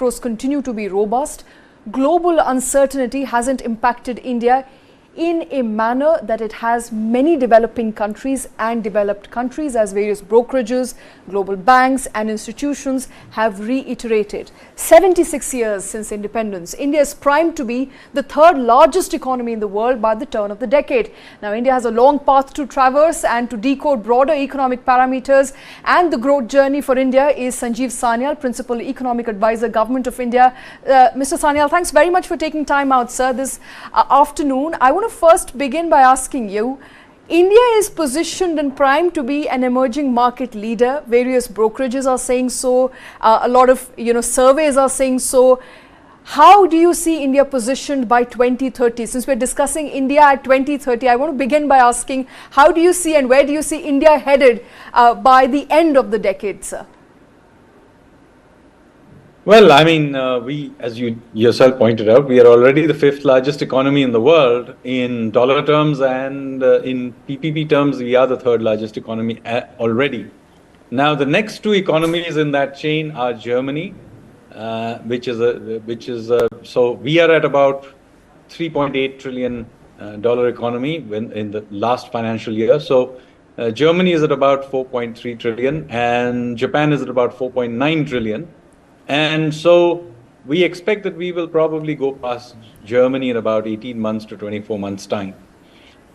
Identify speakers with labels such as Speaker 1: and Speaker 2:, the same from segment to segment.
Speaker 1: macros continue to be robust. Global uncertainty hasn't impacted India in a manner that it has many developing countries and developed countries, as various brokerages, global banks and institutions have reiterated. 76 years since independence, India is primed to be the third largest economy in the world by the turn of the decade. Now, India has a long path to traverse, and to decode broader economic parameters and the growth journey for India is Sanjeev Sanyal, Principal Economic Advisor, Govt of India. Mr. Sanyal, thanks very much for taking time out, sir, this afternoon. I want to first begin by asking you, India is positioned and primed to be an emerging market leader. Various brokerages are saying so. A lot of surveys are saying so. How do you see India positioned by 2030? Since we're discussing India at 2030, I want to begin by asking, how do you see and where do you see India headed by the end of the decade, sir?
Speaker 2: Well, I mean, we, as you yourself pointed out, we are already the fifth largest economy in the world in dollar terms, and in PPP terms, we are the third largest economy already. Now, the next two economies in that chain are Germany, so we are at about $3.8 trillion economy in the last financial year. So Germany is at about 4.3 trillion, and Japan is at about 4.9 trillion. And so we expect that we will probably go past Germany in about 18 months to 24 months' time.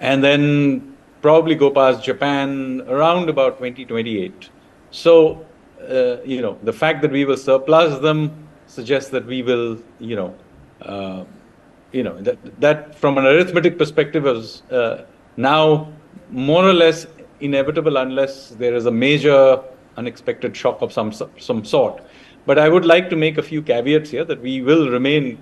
Speaker 2: And then probably go past Japan around about 2028. So, the fact that we will surplus them suggests that we will, that from an arithmetic perspective is now more or less inevitable unless there is a major unexpected shock of some sort. But I would like to make a few caveats here that we will remain,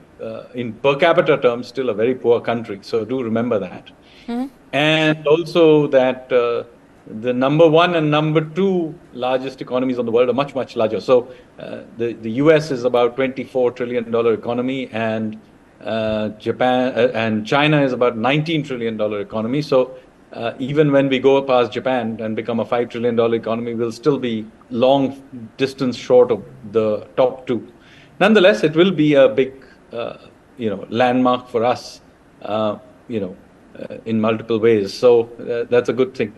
Speaker 2: in per capita terms, still a very poor country. So do remember that. Mm-hmm. And also that the number one and number two largest economies on the world are much, much larger. So the US is about $24 trillion economy, and Japan and China is about $19 trillion economy. So even when we go past Japan and become a $5 trillion economy, we'll still be long distance short of the top two. Nonetheless, it will be a big, landmark for us, in multiple ways. So that's a good thing.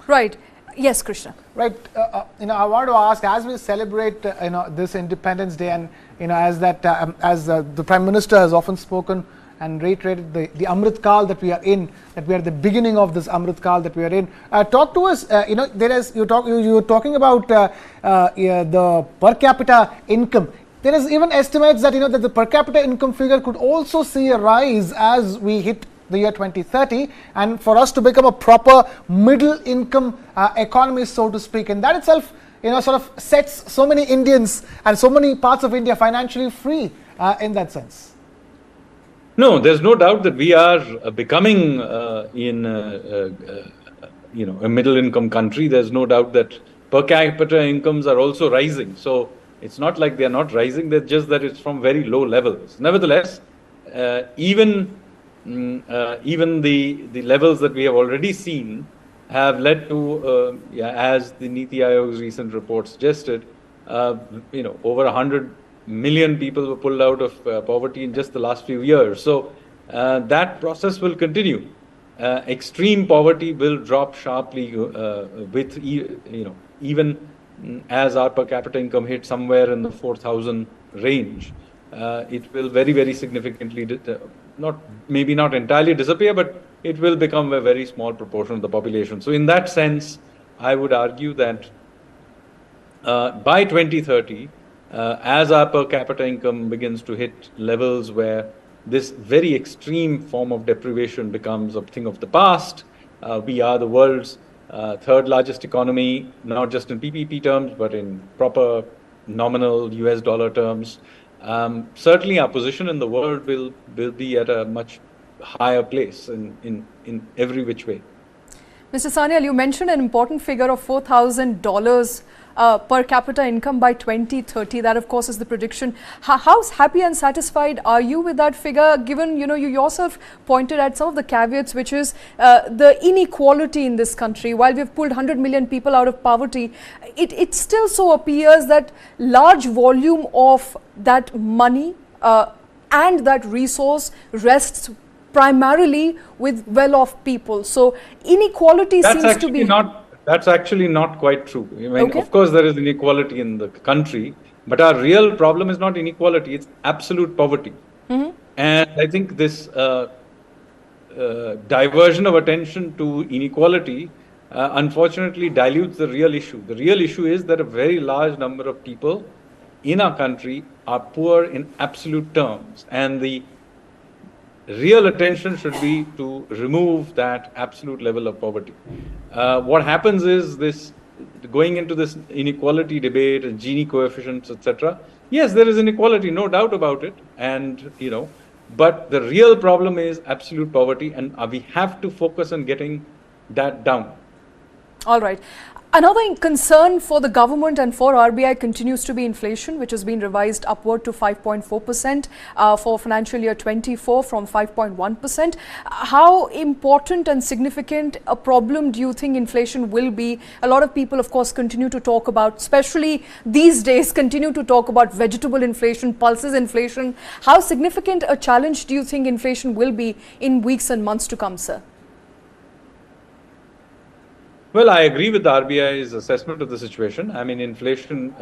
Speaker 1: Right. Yes, Krishna.
Speaker 3: Right. I want to ask, as we celebrate, this Independence Day, and as the Prime Minister has often spoken and reiterated the Amrit Kal that we are in, that we are at the beginning of this Amrit Kal that we are in. Talk to us. You were talking about the per capita income. There is even estimates that that the per capita income figure could also see a rise as we hit the year 2030, and for us to become a proper middle income economy, so to speak. And that itself, sort of sets so many Indians and so many parts of India financially free in that sense.
Speaker 2: No, there's no doubt that we are becoming a middle income country. There's no doubt that per capita incomes are also rising. So it's not like they're not rising, they're just that it's from very low levels. Nevertheless, even the levels that we have already seen have led to, as the Niti Aayog's recent report suggested, over 100 million people were pulled out of poverty in just the last few years. So that process will continue. Extreme poverty will drop sharply with even as our per capita income hits somewhere in the 4,000 range. It will very, very significantly, maybe not entirely disappear, but it will become a very small proportion of the population. So in that sense, I would argue that by 2030, as our per capita income begins to hit levels where this very extreme form of deprivation becomes a thing of the past, we are the world's third largest economy, not just in PPP terms, but in proper nominal US dollar terms. Certainly our position in the world will be at a much higher place in every which way.
Speaker 1: Mr. Sanyal, you mentioned an important figure of $4,000 per capita income by 2030. That, of course, is the prediction. How happy and satisfied are you with that figure, given, you yourself pointed at some of the caveats, which is the inequality in this country? While we've pulled 100 million people out of poverty, it still so appears that large volume of that money and that resource rests primarily with well-off people. So inequality seems to be...
Speaker 2: That's actually not quite true. I mean,
Speaker 1: Okay.
Speaker 2: Of course, there is inequality in the country, but our real problem is not inequality, it's absolute poverty. And I think this diversion of attention to inequality unfortunately dilutes the real issue. The real issue is that a very large number of people in our country are poor in absolute terms, and the real attention should be to remove that absolute level of poverty. What happens is this, going into this inequality debate and Gini coefficients, etc. Yes, there is inequality, no doubt about it, and but the real problem is absolute poverty, and we have to focus on getting that down.
Speaker 1: All right. Another concern for the government and for RBI continues to be inflation, which has been revised upward to 5.4% for financial year 24 from 5.1%. How important and significant a problem do you think inflation will be? A lot of people, of course, continue to talk about, especially these days, continue to talk about vegetable inflation, pulses inflation. How significant a challenge do you think inflation will be in weeks and months to come, sir?
Speaker 2: Well, I agree with the RBI's assessment of the situation. I mean, inflation,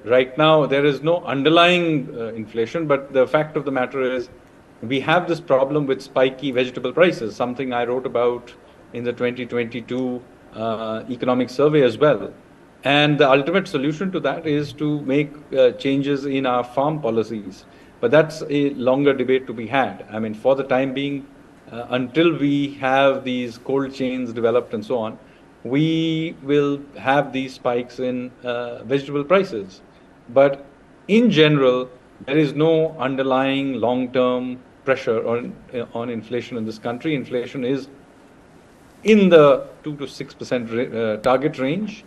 Speaker 2: right now, there is no underlying inflation, but the fact of the matter is we have this problem with spiky vegetable prices, something I wrote about in the 2022 economic survey as well. And the ultimate solution to that is to make changes in our farm policies. But that's a longer debate to be had. I mean, for the time being, until we have these cold chains developed and so on, we will have these spikes in vegetable prices. But in general, there is no underlying long-term pressure on inflation in this country. Inflation is in the 2 to 6% target range.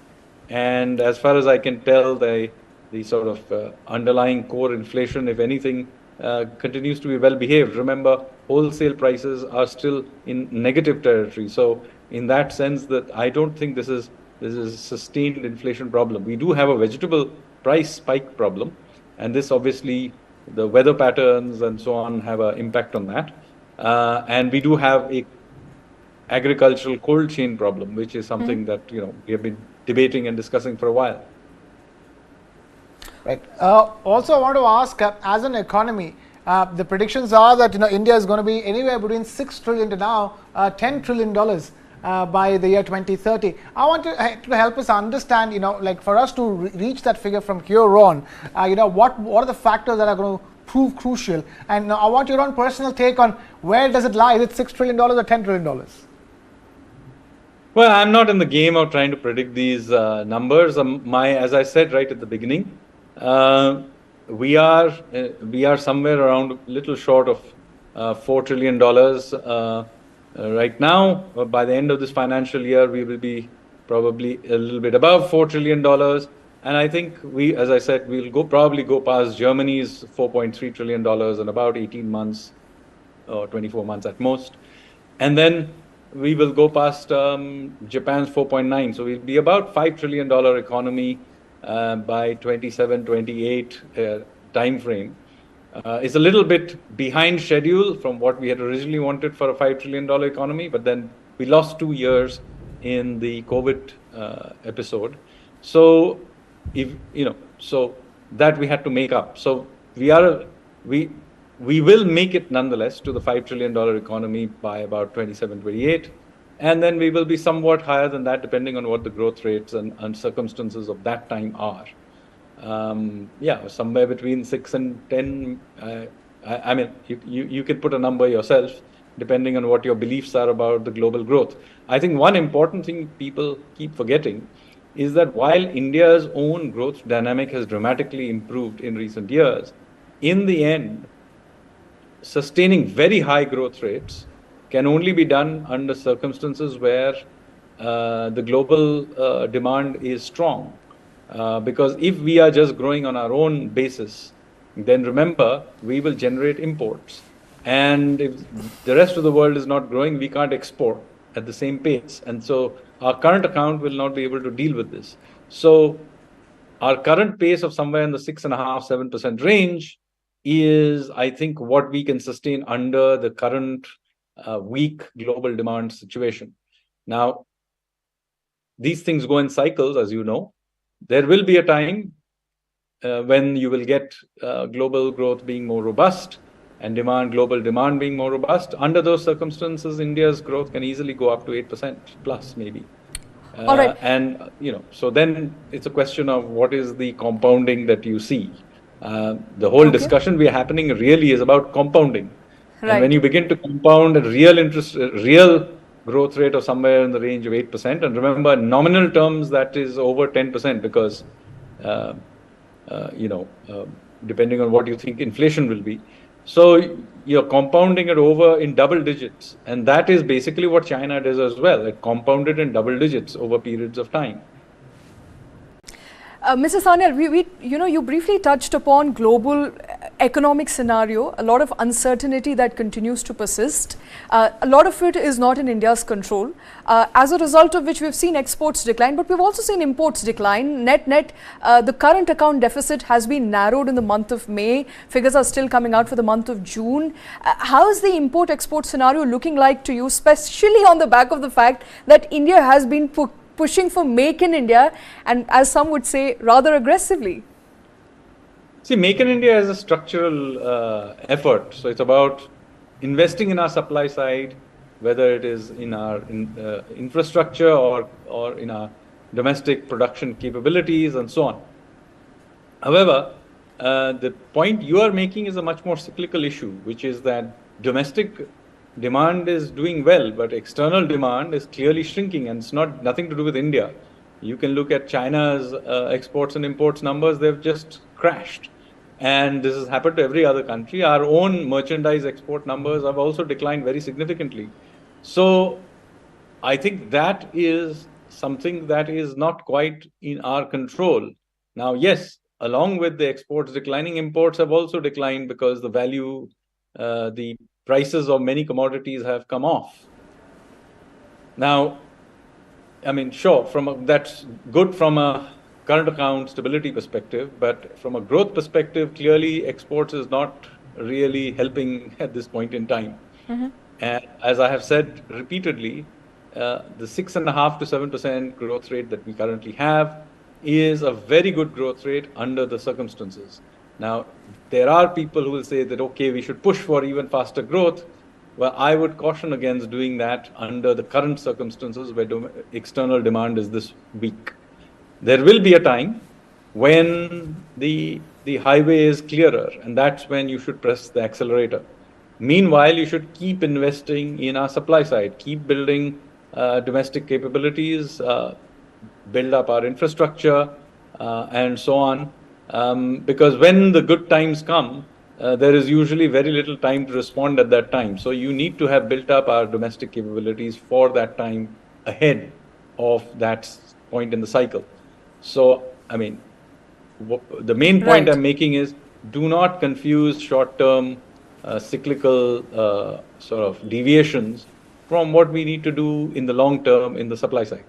Speaker 2: And as far as I can tell, the sort of underlying core inflation, if anything, continues to be well behaved. Remember, wholesale prices are still in negative territory. So in that sense, that I don't think this is a sustained inflation problem. We do have a vegetable price spike problem, and this obviously, the weather patterns and so on have an impact on that. And we do have a agricultural cold chain problem, which is something that we have been debating and discussing for a while.
Speaker 3: Right. Also, I want to ask, as an economy, the predictions are that India is going to be anywhere between $6 trillion to now $10 trillion by the year 2030. I want to help us understand, like for us to reach that figure from here on, what are the factors that are going to prove crucial? And I want your own personal take on where does it lie? Is it $6 trillion or $10 trillion?
Speaker 2: Well, I'm not in the game of trying to predict these numbers. As I said right at the beginning, we are somewhere around a little short of $4 trillion. Right now, by the end of this financial year, we will be probably a little bit above $4 trillion. And I think as I said, we'll probably go past Germany's $4.3 trillion in about 18 months or 24 months at most. And then we will go past Japan's 4.9. So we'll be about $5 trillion economy by 27, 28 time frame. It's a little bit behind schedule from what we had originally wanted for a $5 trillion economy, but then we lost 2 years in the COVID episode. So, so that we had to make up. So we will make it nonetheless to the $5 trillion economy by about 27, 28. And then we will be somewhat higher than that, depending on what the growth rates and circumstances of that time are. Somewhere between 6 and 10. I mean, you can put a number yourself, depending on what your beliefs are about the global growth. I think one important thing people keep forgetting is that while India's own growth dynamic has dramatically improved in recent years, in the end, sustaining very high growth rates can only be done under circumstances where the global demand is strong. Because if we are just growing on our own basis, then remember, we will generate imports. And if the rest of the world is not growing, we can't export at the same pace. And so our current account will not be able to deal with this. So our current pace of somewhere in the 6.5%, 7% range is, I think, what we can sustain under the current weak global demand situation. Now, these things go in cycles, as you know. There will be a time when you will get global growth being more robust and global demand being more robust. Under those circumstances, India's growth can easily go up to 8% plus, maybe.
Speaker 1: All right.
Speaker 2: And, so then it's a question of what is the compounding that you see. The whole discussion we are happening really is about compounding. Right. And when you begin to compound a real growth rate of somewhere in the range of 8%, and remember, in nominal terms, that is over 10% because, depending on what you think inflation will be. So you're compounding it over in double digits. And that is basically what China does as well. It compounded in double digits over periods of time.
Speaker 1: Mr. Sanyal, you briefly touched upon global economic scenario, a lot of uncertainty that continues to persist. A lot of it is not in India's control, as a result of which we've seen exports decline, but we've also seen imports decline. Net, the current account deficit has been narrowed in the month of May. Figures are still coming out for the month of June. How is the import-export scenario looking like to you, especially on the back of the fact that India has been pushing for Make in India, and as some would say, rather aggressively?
Speaker 2: See, Make in India is a structural effort. So it's about investing in our supply side, whether it is in our infrastructure or in our domestic production capabilities and so on. However, the point you are making is a much more cyclical issue, which is that domestic demand is doing well, but external demand is clearly shrinking, and it's nothing to do with India. You can look at China's exports and imports numbers, they've just crashed. And this has happened to every other country. Our own merchandise export numbers have also declined very significantly. So I think that is something that is not quite in our control. Now, yes, along with the exports declining, imports have also declined because the value, the prices of many commodities have come off. Now, I mean, sure, that's good from a current account stability perspective, but from a growth perspective, clearly exports is not really helping at this point in time. Mm-hmm. And as I have said repeatedly, the 6.5% to 7% growth rate that we currently have is a very good growth rate under the circumstances. Now, there are people who will say that, okay, we should push for even faster growth. Well, I would caution against doing that under the current circumstances where external demand is this weak. There will be a time when the highway is clearer, and that's when you should press the accelerator. Meanwhile, you should keep investing in our supply side, keep building domestic capabilities, build up our infrastructure, and so on. Because when the good times come, there is usually very little time to respond at that time. So you need to have built up our domestic capabilities for that time ahead of that point in the cycle. So, I mean, the main point I'm making is do not confuse short-term cyclical sort of deviations from what we need to do in the long term in the supply side.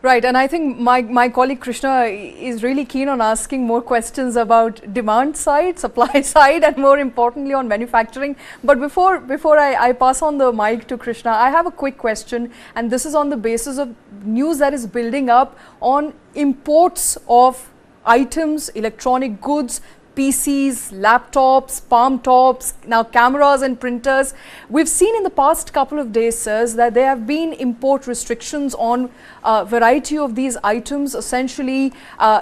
Speaker 1: Right, and I think my colleague Krishna is really keen on asking more questions about demand side, supply side, and more importantly on manufacturing. But before I pass on the mic to Krishna, I have a quick question, and this is on the basis of news that is building up on imports of items, electronic goods, PCs, laptops, palm tops, now cameras and printers. We've seen in the past couple of days, sirs, that there have been import restrictions on a variety of these items. Essentially,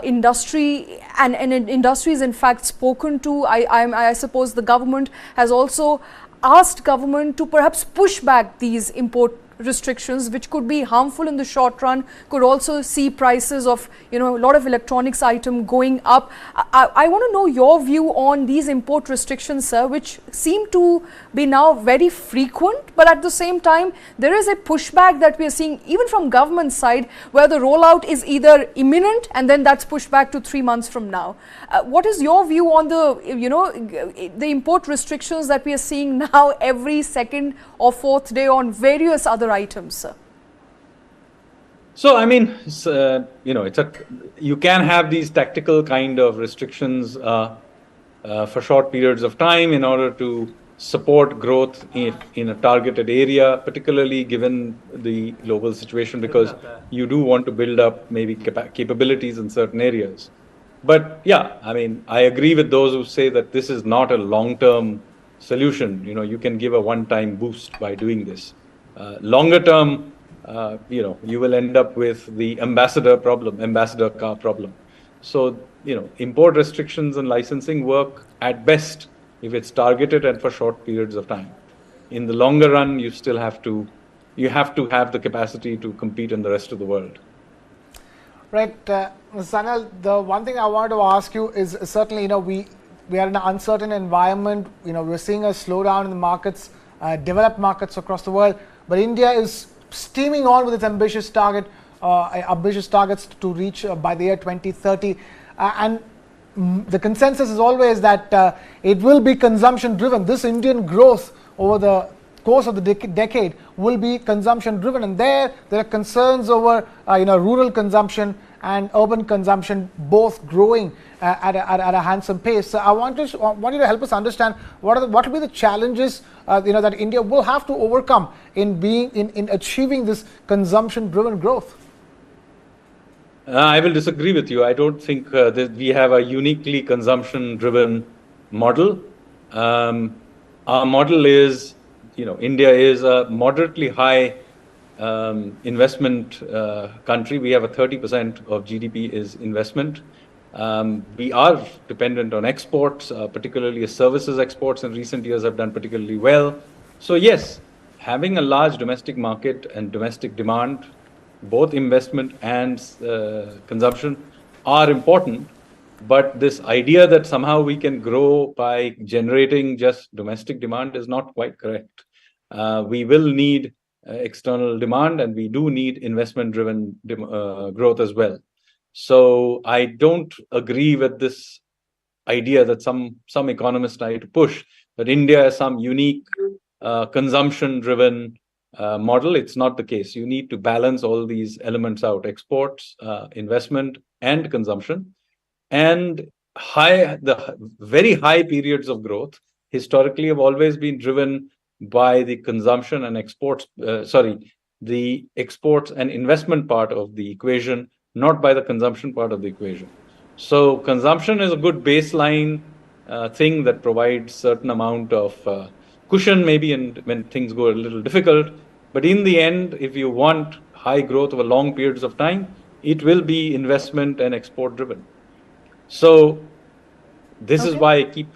Speaker 1: industry and industries in fact spoken to. I suppose the government has also asked government to perhaps push back these import restrictions, which could be harmful in the short run, could also see prices of, a lot of electronics item going up. I want to know your view on these import restrictions, sir, which seem to be now very frequent, but at the same time, there is a pushback that we are seeing even from government side, where the rollout is either imminent and then that's pushed back to 3 months from now. What is your view on the import restrictions that we are seeing now every second or fourth day on various other items, sir?
Speaker 2: So, I mean, you can have these tactical kind of restrictions for short periods of time in order to support growth in a targeted area, particularly given the global situation, because you do want to build up maybe capabilities in certain areas. But yeah, I mean, I agree with those who say that this is not a long-term solution. You can give a one-time boost by doing this. Longer term, you will end up with the ambassador car problem. So, import restrictions and licensing work at best if it's targeted and for short periods of time. In the longer run, you have to have the capacity to compete in the rest of the world.
Speaker 3: Right, Sanyal, the one thing I wanted to ask you is certainly, we are in an uncertain environment. We're seeing a slowdown in the markets, developed markets across the world, but India is steaming on with its ambitious targets to reach by the year 2030, and the consensus is always that it will be consumption driven. This Indian growth over the course of the decade will be consumption driven, and there are concerns over rural consumption and urban consumption both growing at a handsome pace. So I want you to help us understand what will be the challenges that India will have to overcome in achieving this consumption driven growth.
Speaker 2: I will disagree with you. I don't think that we have a uniquely consumption driven model. Our model is, India is a moderately high investment country. We have a 30% of GDP is investment. We are dependent on exports, particularly services exports in recent years have done particularly well. So yes, having a large domestic market and domestic demand, both investment and consumption are important. But this idea that somehow we can grow by generating just domestic demand is not quite correct. We will need external demand, and we do need investment-driven growth as well. So I don't agree with this idea that some economists try to push that India is some unique consumption-driven model. It's not the case. You need to balance all these elements out: exports, investment, and consumption. And the very high periods of growth historically have always been driven by the consumption and exports, the exports and investment part of the equation, not by the consumption part of the equation. So consumption is a good baseline thing that provides certain amount of cushion maybe when things go a little difficult. But in the end, if you want high growth over long periods of time, it will be investment and export driven. So this is why I keep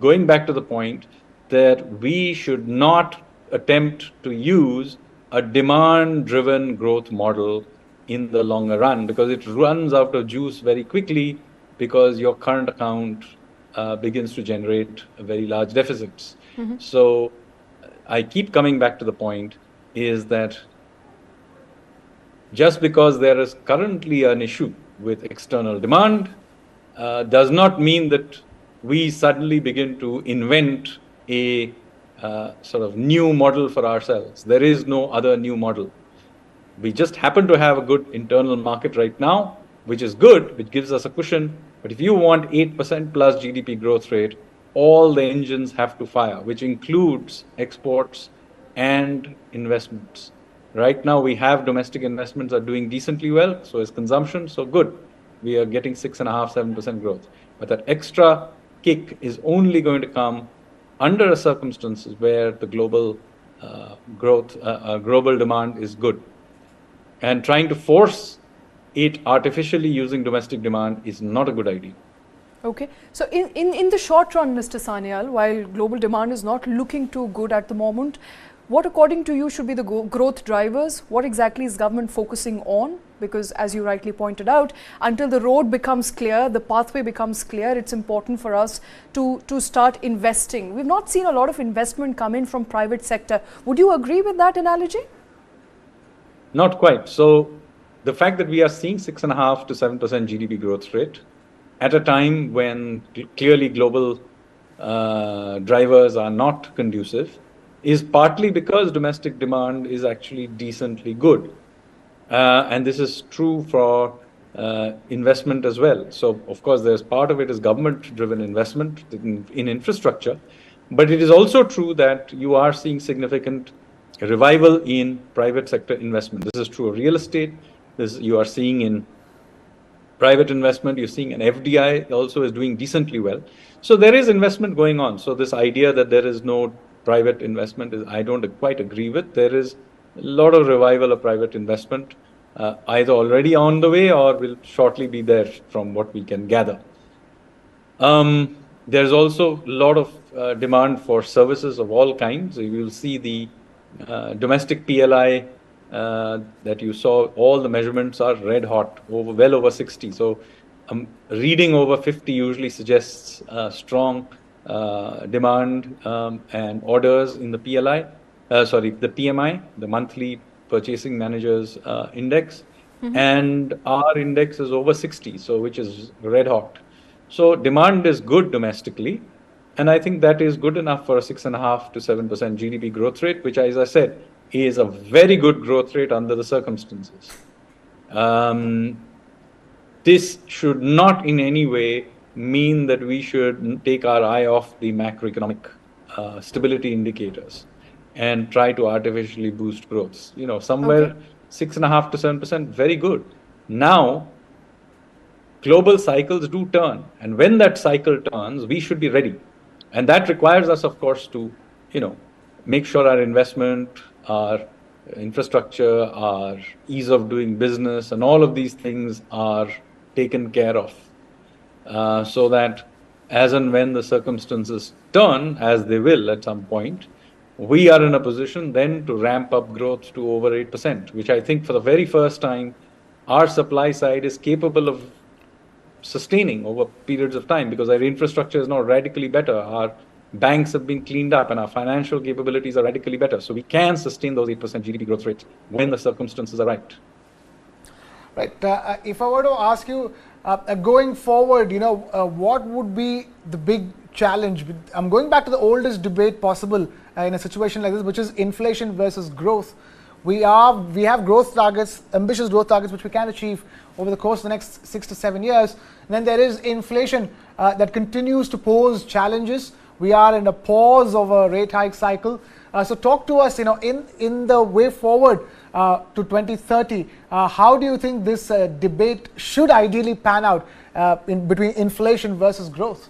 Speaker 2: going back to the point that we should not attempt to use a demand-driven growth model in the longer run, because it runs out of juice very quickly, because your current account begins to generate very large deficits. Mm-hmm. So I keep coming back to the point is that just because there is currently an issue with external demand does not mean that we suddenly begin to invent a sort of new model for ourselves. There is no other new model. We just happen to have a good internal market right now, which is good, which gives us a cushion. But if you want 8% plus GDP growth rate, all the engines have to fire, which includes exports and investments. Right now, we have domestic investments are doing decently well, so is consumption, so good. We are getting 6.5%, 7% growth. But that extra kick is only going to come under circumstances where the global global demand is good. And trying to force it artificially using domestic demand is not a good idea.
Speaker 1: Okay. So in the short run, Mr. Sanyal, while global demand is not looking too good at the moment, What, according to you, should be the growth drivers? What exactly is government focusing on? Because as you rightly pointed out, until the road becomes clear, the pathway becomes clear, it's important for us to start investing. We've not seen a lot of investment come in from private sector. Would you agree with that analogy?
Speaker 2: Not quite. So the fact that we are seeing 6.5 to 7% GDP growth rate at a time when clearly global drivers are not conducive is partly because domestic demand is actually decently good. And this is true for investment as well. So, of course, there's part of it is government-driven investment in infrastructure, but it is also true that you are seeing significant revival in private sector investment. This is true of real estate. This you are seeing in private investment. You're seeing an FDI also is doing decently well. So there is investment going on. So this idea that there is no private investment is, I don't quite agree with. There is a lot of revival of private investment, either already on the way or will shortly be there from what we can gather. There's also a lot of demand for services of all kinds. You will see the domestic PLI that you saw, all the measurements are red hot, well over 60. So reading over 50 usually suggests strong demand and orders in the PLI, the PMI, the monthly purchasing managers index, and our index is over 60, so which is red hot. So demand is good domestically, and I think that is good enough for a 6.5 to 7% GDP growth rate, which, as I said, is a very good growth rate under the circumstances. This should not in any way mean that we should take our eye off the macroeconomic stability indicators and try to artificially boost growth. You know, somewhere 6.5 to 7%, very good. Now, global cycles do turn, and when that cycle turns, we should be ready. And that requires us, of course, to, make sure our investment, our infrastructure, our ease of doing business, and all of these things are taken care of. So that as and when the circumstances turn, as they will at some point, we are in a position then to ramp up growth to over 8%, which I think for the very first time, our supply side is capable of sustaining over periods of time, because our infrastructure is now radically better. Our banks have been cleaned up and our financial capabilities are radically better. So we can sustain those 8% GDP growth rates when the circumstances are right.
Speaker 3: Right. If I were to ask you, going forward, what would be the big challenge? I'm going back to the oldest debate possible in a situation like this, which is inflation versus growth. We have growth targets, ambitious growth targets, which we can achieve over the course of the next 6 to 7 years. And then there is inflation that continues to pose challenges. We are in a pause of a rate hike cycle. So talk to us, in the way forward to 2030. How do you think this debate should ideally pan out in between inflation versus growth?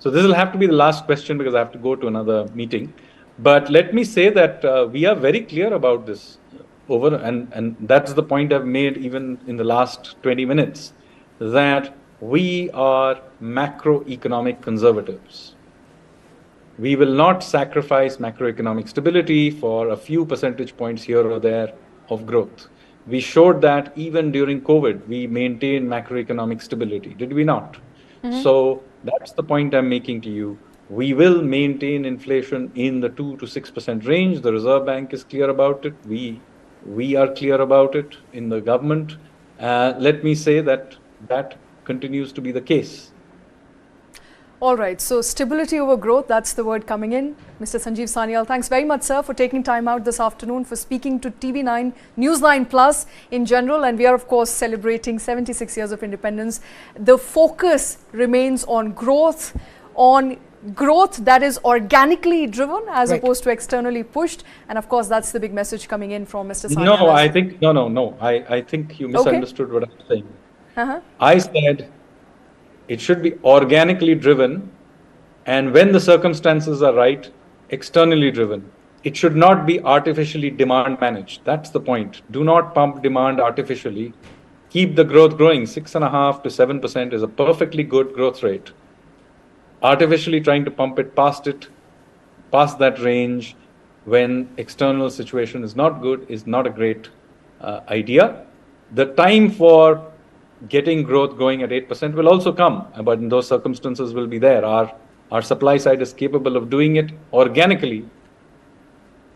Speaker 2: So this will have to be the last question because I have to go to another meeting. But let me say that we are very clear about this and that's the point I've made even in the last 20 minutes, that we are macroeconomic conservatives. We will not sacrifice macroeconomic stability for a few percentage points here or there of growth. We showed that even during COVID, we maintained macroeconomic stability, did we not? So that's the point I'm making to you. We will maintain inflation in the 2 to 6% range. The Reserve Bank is clear about it. We are clear about it in the government. Let me say that continues to be the case.
Speaker 1: All right, so stability over growth, that's the word coming in. Mr. Sanjeev Sanyal, thanks very much, sir, for taking time out this afternoon, for speaking to TV9, News9 Plus in general. And we are, of course, celebrating 76 years of independence. The focus remains on growth that is organically driven as opposed to externally pushed. And of course, that's the big message coming in from Mr. Sanyal.
Speaker 2: No, I think you misunderstood what I'm saying. I said it should be organically driven, and when the circumstances are right, externally driven. It should not be artificially demand managed. That's the point. Do not pump demand artificially. Keep the growth growing. 6.5 to 7% is a perfectly good growth rate. Artificially trying to pump it past that range when external situation is not good is not a great idea. The time for getting growth going at 8% will also come, but in those circumstances will be there. Our supply side is capable of doing it organically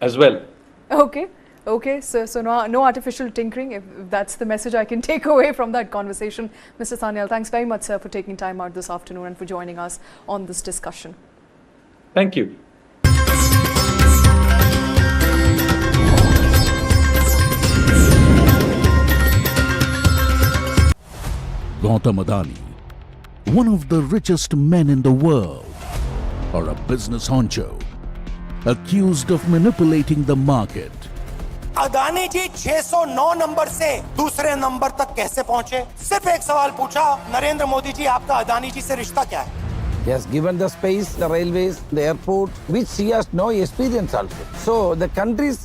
Speaker 2: as well.
Speaker 1: Okay, so no artificial tinkering, if that's the message I can take away from that conversation. Mr. Sanyal, thanks very much, sir, for taking time out this afternoon and for joining us on this discussion.
Speaker 2: Thank you.
Speaker 4: Gautam Adani, one of the richest men in the world, or a business honcho, accused of manipulating the market.
Speaker 5: Adani ji 609 number से दूसरे number तक कैसे पहुंचे? सिर्फ एक सवाल पूछा, नरेंद्र मोदी जी, आपका अदानी जी से रिश्ता क्या है?
Speaker 6: He has given the space, the railways, the airport, which he has no experience also. So the country's